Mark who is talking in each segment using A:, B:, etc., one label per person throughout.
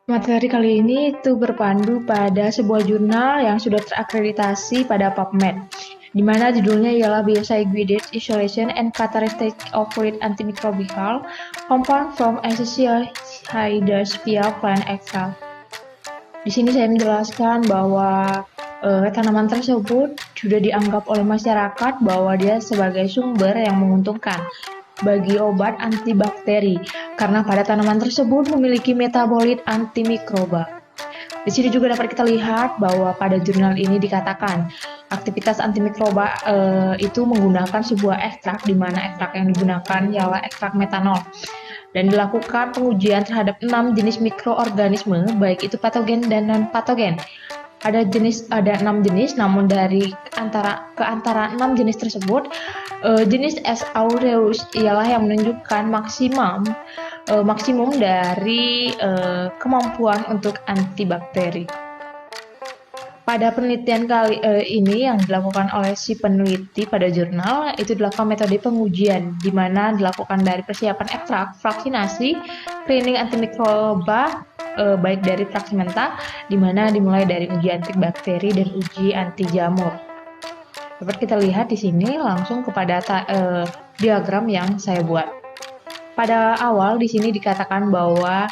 A: Materi kali ini itu berpandu pada sebuah jurnal yang sudah terakreditasi pada PubMed, di mana judulnya ialah Biocide-Guided Isolation and Characteristics of Fluid Antimicrobial Compound from Essential Hydraspia Plant Extract. Di sini saya menjelaskan bahwa tanaman tersebut sudah dianggap oleh masyarakat bahwa dia sebagai sumber yang menguntungkan bagi obat antibakteri karena pada tanaman tersebut memiliki metabolit antimikroba. Di sini juga dapat kita lihat bahwa pada jurnal ini dikatakan aktivitas antimikroba itu menggunakan sebuah ekstrak, di mana ekstrak yang digunakan ialah ekstrak metanol, dan dilakukan pengujian terhadap 6 jenis mikroorganisme, baik itu patogen dan non patogen. Ada 6 jenis, namun dari antara 6 jenis tersebut, jenis S. aureus ialah yang menunjukkan maksimum dari kemampuan untuk antibakteri. Pada penelitian kali ini yang dilakukan oleh si peneliti pada jurnal, itu dilakukan metode pengujian, di mana dilakukan dari persiapan ekstrak, vaksinasi, screening antimikroba, baik dari fraksi mentah, di mana dimulai dari uji antibakteri dan uji anti jamur. Dapat kita lihat di sini langsung kepada diagram yang saya buat. Pada awal di sini dikatakan bahwa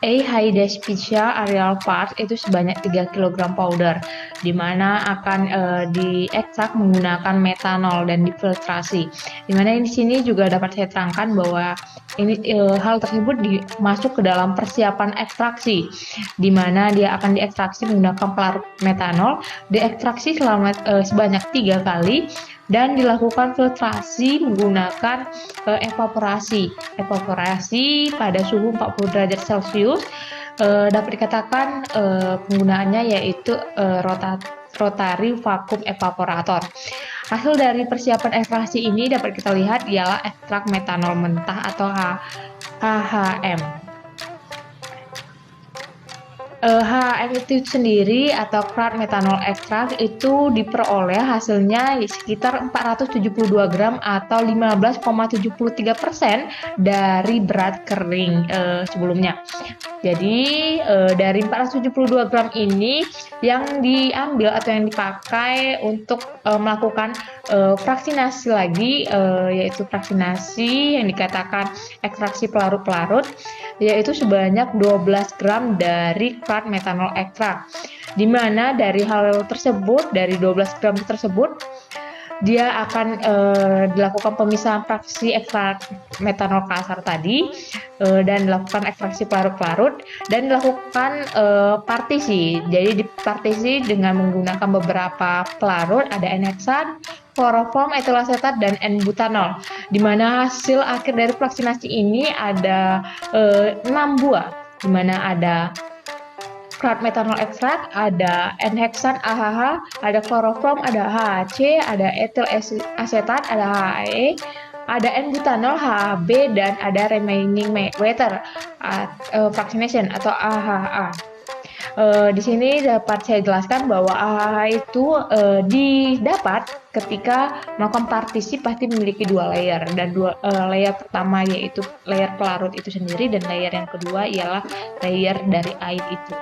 A: Hydaspescia aerial part itu sebanyak 3 kg powder, di mana akan diekstrak menggunakan metanol dan difiltrasi. Di mana di sini juga dapat saya terangkan bahwa ini hal tersebut masuk ke dalam persiapan ekstraksi, di mana dia akan diekstraksi menggunakan pelarut metanol, diekstraksi selama sebanyak 3 kali, dan dilakukan filtrasi menggunakan evaporasi pada suhu 40 derajat Celcius. Dapat dikatakan penggunaannya yaitu rotary vacuum evaporator. Hasil dari persiapan ekstraksi ini dapat kita lihat ialah ekstrak metanol mentah atau HHM. HM itu sendiri atau crude methanol extract itu diperoleh hasilnya sekitar 472 gram atau 15,73% dari berat kering sebelumnya. Jadi dari 472 gram ini yang diambil atau yang dipakai untuk melakukan vaksinasi lagi, yaitu vaksinasi yang dikatakan ekstraksi pelarut-pelarut, yaitu sebanyak 12 gram dari crude methanol extract, di mana dari hal tersebut, dari 12 gram tersebut, dia akan dilakukan pemisahan fraksi ekstrak metanol kasar tadi, dan dilakukan ekstraksi pelarut-pelarut, dan dilakukan partisi. Jadi dipartisi dengan menggunakan beberapa pelarut, ada N-heksan, kloroform, etil asetat, dan N-butanol. Di mana hasil akhir dari vaksinasi ini ada 6 buah, di mana ada crude methanol extract, ada N-heksan AHH, ada kloroform, ada HHC, ada etil asetat, ada HAE, ada N-butanol, HB, dan ada remaining water vaccination atau AHA. Di sini dapat saya jelaskan bahwa AHA itu didapat ketika melakukan partisi pasti memiliki 2 layer, dan layer pertama yaitu layer pelarut itu sendiri, dan layer yang kedua ialah layer dari air itu.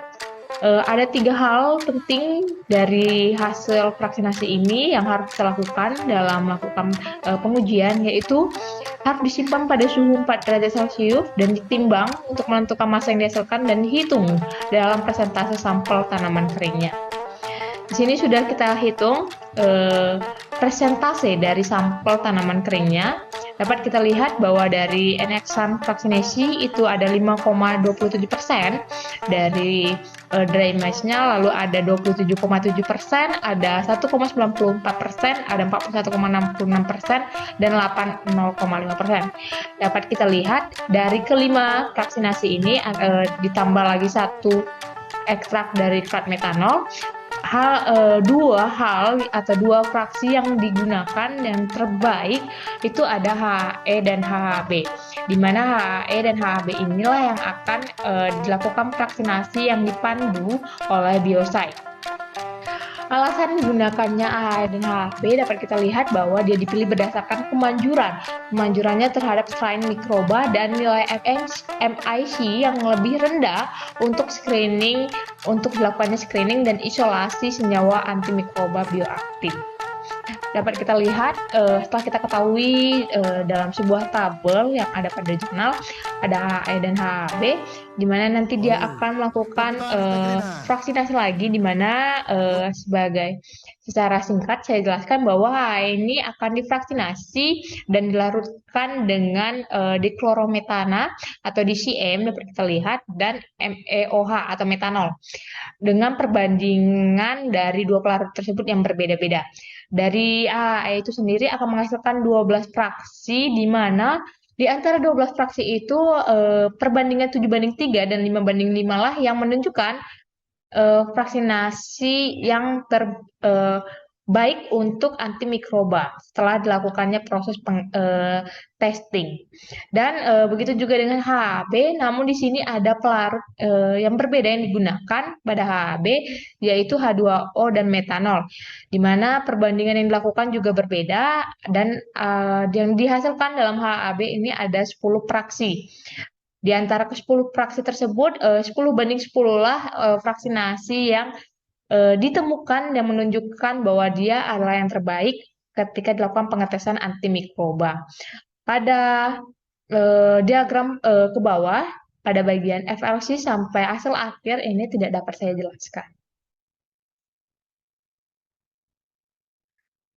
A: Ada 3 hal penting dari hasil vaksinasi ini yang harus kita lakukan dalam melakukan pengujian, yaitu harus disimpan pada suhu 4 derajat Celcius dan ditimbang untuk menentukan massa yang dihasilkan dan dihitung dalam persentase sampel tanaman keringnya. Di sini sudah kita hitung persentase dari sampel tanaman keringnya. Dapat kita lihat bahwa dari N-heksan vaksinasi itu ada 5,27% dari dry mass-nya, lalu ada 27,7%, ada 1,94%, ada 41,66%, dan 0,5%. Dapat kita lihat dari kelima vaksinasi ini ditambah lagi 1 ekstrak dari crude methanol, dua fraksi yang digunakan yang terbaik itu ada HE dan HHB, di mana HE dan HHB inilah yang akan dilakukan vaksinasi yang dipandu oleh Biocide. Alasan digunakannya AHA dan HHP dapat kita lihat bahwa dia dipilih berdasarkan kemanjuran. Kemanjurannya terhadap strain mikroba dan nilai MIC yang lebih rendah untuk dilakukannya screening dan isolasi senyawa antimikroba bioaktif. Dapat kita lihat setelah kita ketahui dalam sebuah tabel yang ada pada jurnal ada HE dan HB, di mana nanti dia akan melakukan vaksinasi lagi, di mana secara singkat saya jelaskan bahwa HE ini akan divaksinasi dan dilarutkan dengan diklorometana atau DCM dapat kita lihat, dan MEOH atau metanol dengan perbandingan dari dua pelarut tersebut yang berbeda-beda. Dari AAE itu sendiri akan menghasilkan 12 fraksi, di mana di antara 12 fraksi itu perbandingan 7:3 dan 5:5 lah yang menunjukkan vaksinasi yang terbaik untuk antimikroba setelah dilakukannya proses testing. Dan begitu juga dengan HB, namun di sini ada pelarut yang berbeda yang digunakan pada HB, yaitu H2O dan metanol, di mana perbandingan yang dilakukan juga berbeda, dan yang dihasilkan dalam HAB ini ada 10 fraksi. Di antara ke-10 fraksi tersebut, 10:10 lah vaksinasi yang ditemukan yang menunjukkan bahwa dia adalah yang terbaik ketika dilakukan pengetesan antimikroba. Pada diagram ke bawah, pada bagian FLC sampai hasil akhir ini tidak dapat saya jelaskan.